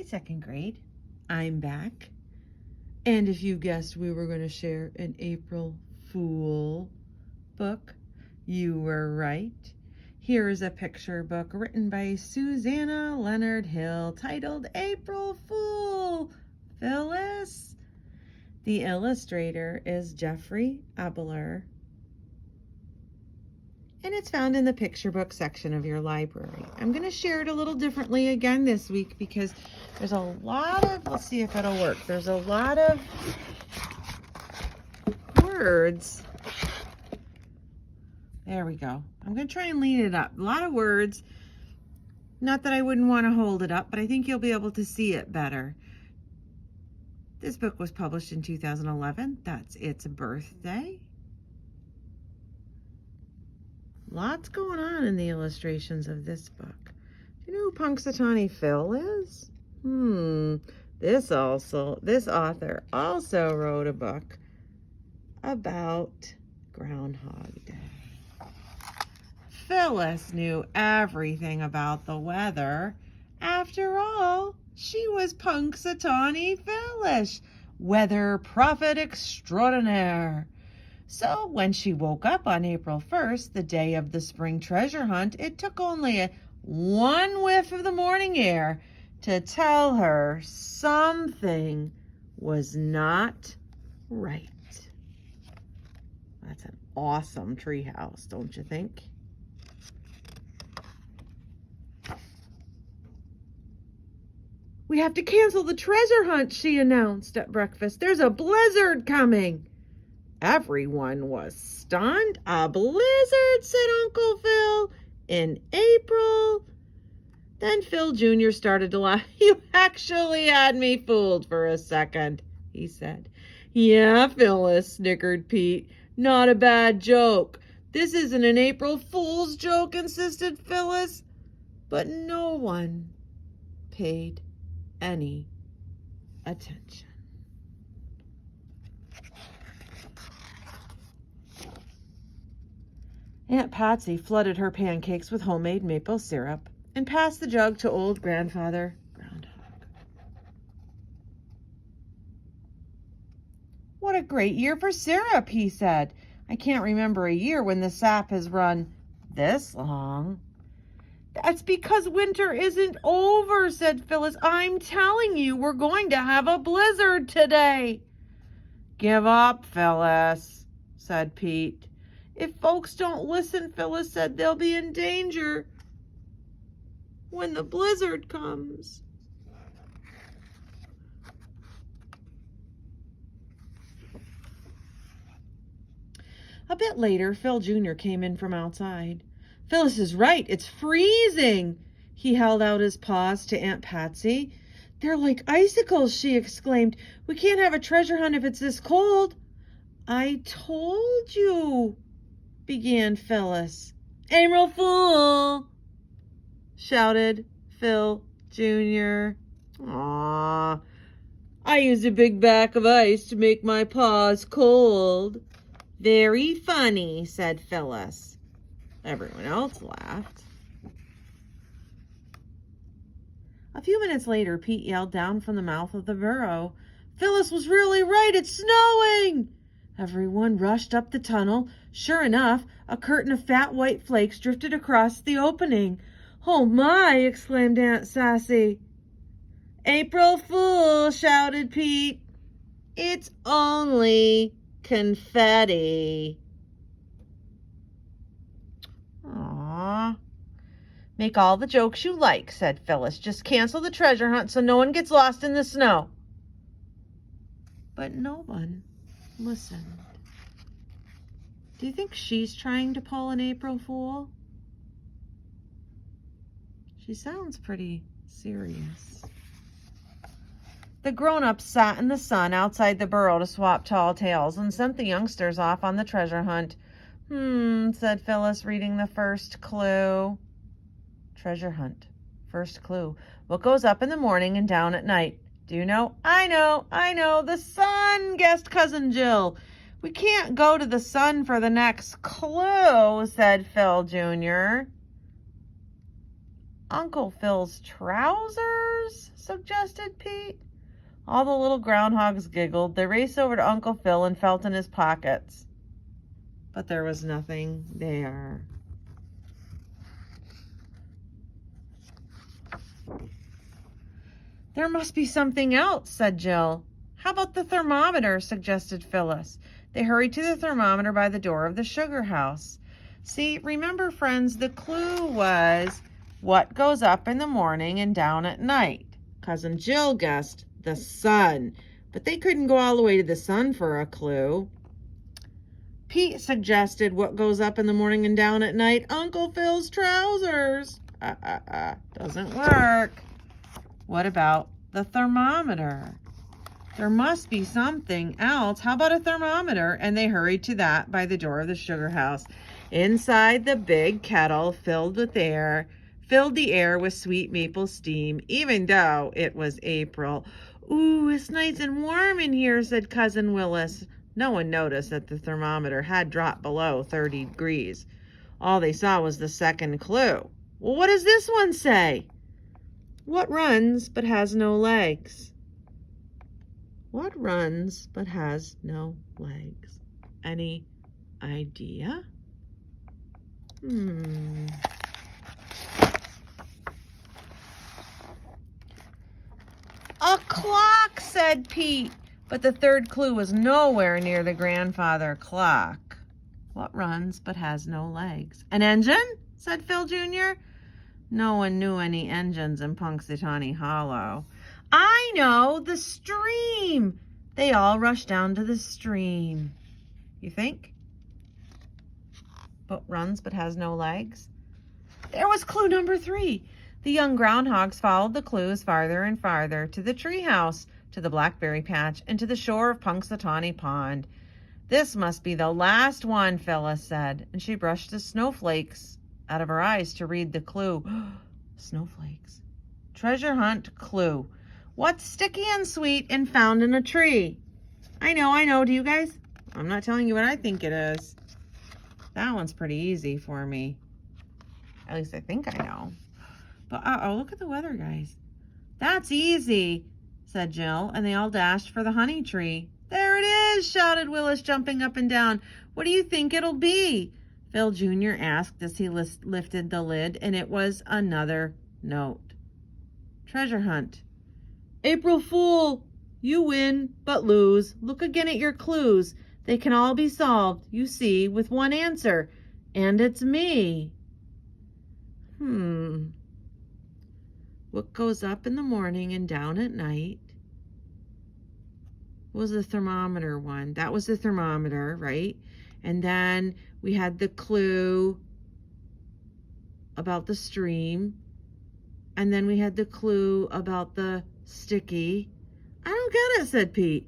Hi, second grade. I'm back. And if you guessed we were going to share an April Fool book, you were right. Here is a picture book written by Susanna Leonard Hill titled April Fool. Phyllis. The illustrator is Jeffrey Abler. And it's found in the picture book section of your library. I'm going to share it a little differently again this week because there's a lot of, let's see if it'll work. There's a lot of words. There we go. I'm going to try and lean it up. A lot of words. Not that I wouldn't want to hold it up, but I think you'll be able to see it better. This book was published in 2011. That's its birthday. Lots going on in the illustrations of this book. Do you know who Punxsutawney Phil is? This author also wrote a book about Groundhog Day. Phyllis knew everything about the weather. After all, she was Punxsutawney Phyllis, weather prophet extraordinaire. So when she woke up on April 1st, the day of the spring treasure hunt, it took only one whiff of the morning air to tell her something was not right. That's an awesome treehouse, don't you think? We have to cancel the treasure hunt, she announced at breakfast. There's a blizzard coming. Everyone was stunned. A blizzard, said Uncle Phil, in April. Then Phil Jr. started to laugh. You actually had me fooled for a second, he said. Yeah, Phyllis, snickered Pete. Not a bad joke. This isn't an April Fool's joke, insisted Phyllis. But no one paid any attention. Aunt Patsy flooded her pancakes with homemade maple syrup and passed the jug to old grandfather Groundhog. What a great year for syrup, he said. I can't remember a year when the sap has run this long. That's because winter isn't over, said Phyllis. I'm telling you, we're going to have a blizzard today. Give up, Phyllis, said Pete. If folks don't listen, Phyllis said, they'll be in danger when the blizzard comes. A bit later, Phil Jr. came in from outside. Phyllis is right. It's freezing. He held out his paws to Aunt Patsy. They're like icicles, she exclaimed. We can't have a treasure hunt if it's this cold. I told you, began Phyllis. April Fool, shouted Phil Jr. Aw, I used a big bag of ice to make my paws cold. Very funny, said Phyllis. Everyone else laughed. A few minutes later, Pete yelled down from the mouth of the burrow. Phyllis was really right. It's snowing. Everyone rushed up the tunnel. Sure enough, a curtain of fat white flakes drifted across the opening. Oh my, exclaimed Aunt Sassy. April Fool, shouted Pete. It's only confetti. Aww. Make all the jokes you like, said Phyllis. Just cancel the treasure hunt so no one gets lost in the snow. But no one listened. Do you think she's trying to pull an April Fool? She sounds pretty serious. The grown-ups sat in the sun outside the burrow to swap tall tales and sent the youngsters off on the treasure hunt. Said Phyllis, reading the first clue. Treasure hunt. First clue. What goes up in the morning and down at night? Do you know? I know. The sun, guessed Cousin Jill. We can't go to the sun for the next clue, said Phil Jr. Uncle Phil's trousers, suggested Pete. All the little groundhogs giggled. They raced over to Uncle Phil and felt in his pockets. But there was nothing there. There must be something else, said Jill. How about the thermometer, suggested Phyllis. They hurried to the thermometer by the door of the sugar house. See, remember, friends, the clue was what goes up in the morning and down at night. Cousin Jill guessed the sun, but they couldn't go all the way to the sun for a clue. Pete suggested what goes up in the morning and down at night. Uncle Phil's trousers. Doesn't work. What about the thermometer? There must be something else. How about a thermometer? And they hurried to that by the door of the sugar house. Inside, the big kettle filled the air with sweet maple steam, even though it was April. Ooh, it's nice and warm in here, said Cousin Willis. No one noticed that the thermometer had dropped below 30 degrees. All they saw was the second clue. Well, what does this one say? What runs but has no legs? What runs but has no legs? Any idea? A clock, said Pete. But the third clue was nowhere near the grandfather clock. What runs but has no legs? An engine? Said Phil Jr. No one knew any engines in Punxsutawney Hollow. I know, the stream. They all rushed down to the stream. You think? But runs but has no legs? There was clue number 3. The young groundhogs followed the clues farther and farther to the treehouse, to the blackberry patch, and to the shore of Punxsutawney Pond. This must be the last one, Phyllis said, and she brushed the snowflakes out of her eyes to read the clue. Snowflakes. Treasure hunt clue. What's sticky and sweet and found in a tree? I know. Do you guys? I'm not telling you what I think it is. That one's pretty easy for me. At least I think I know. But look at the weather, guys. That's easy, said Jill, and they all dashed for the honey tree. There it is, shouted Willis, jumping up and down. What do you think it'll be? Phil Jr. asked as he lifted the lid, and it was another note. Treasure hunt. April Fool, you win, but lose. Look again at your clues. They can all be solved, you see, with one answer. And it's me. What goes up in the morning and down at night? What was the thermometer one? That was the thermometer, right? And then we had the clue about the stream. And then we had the clue about the sticky. I don't get it, said Pete.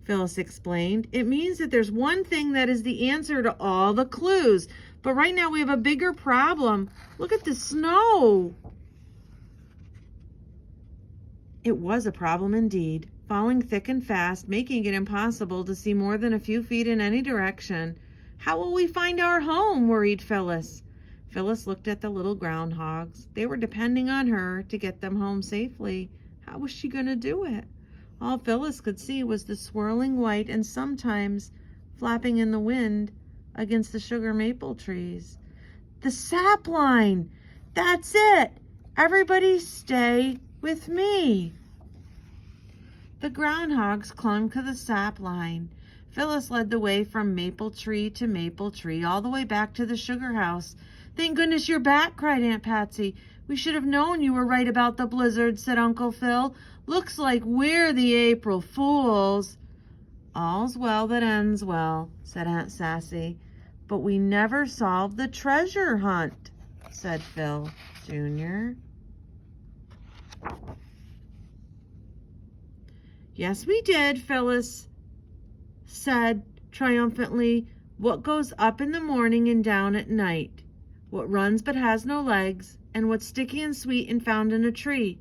Phyllis explained. It means that there's one thing that is the answer to all the clues. But right now we have a bigger problem. Look at the snow. It was a problem indeed, falling thick and fast, making it impossible to see more than a few feet in any direction. How will we find our home? Worried Phyllis. Phyllis looked at the little groundhogs. They were depending on her to get them home safely. How was she going to do it? All Phyllis could see was the swirling white and sometimes flapping in the wind against the sugar maple trees. The sap line! That's it! Everybody stay with me. The groundhogs clung to the sap line. Phyllis led the way from maple tree to maple tree, all the way back to the sugar house. Thank goodness you're back, cried Aunt Patsy. We should have known you were right about the blizzard, said Uncle Phil. Looks like we're the April Fools. All's well that ends well, said Aunt Sassy. But we never solved the treasure hunt, said Phil Jr. Yes, we did, Phyllis said triumphantly. What goes up in the morning and down at night? What runs but has no legs? And what's sticky and sweet and found in a tree?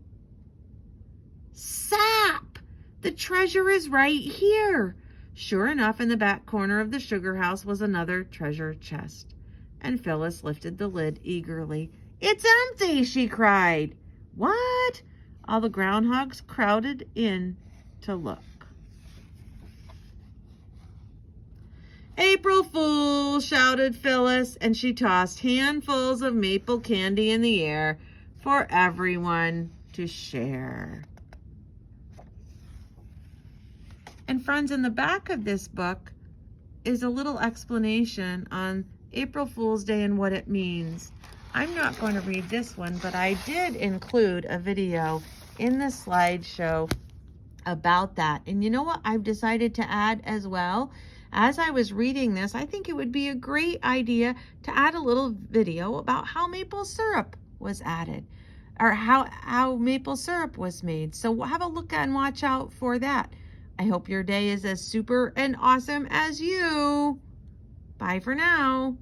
Sap! The treasure is right here. Sure enough, in the back corner of the sugar house was another treasure chest. And Phyllis lifted the lid eagerly. It's empty, she cried. What? All the groundhogs crowded in to look. April Fool, shouted Phyllis, and she tossed handfuls of maple candy in the air for everyone to share. And friends, in the back of this book is a little explanation on April Fool's Day and what it means. I'm not going to read this one, but I did include a video in the slideshow about that. And you know what I've decided to add as well? As I was reading this, I think it would be a great idea to add a little video about how maple syrup was added, or how maple syrup was made. So have a look and watch out for that. I hope your day is as super and awesome as you. Bye for now.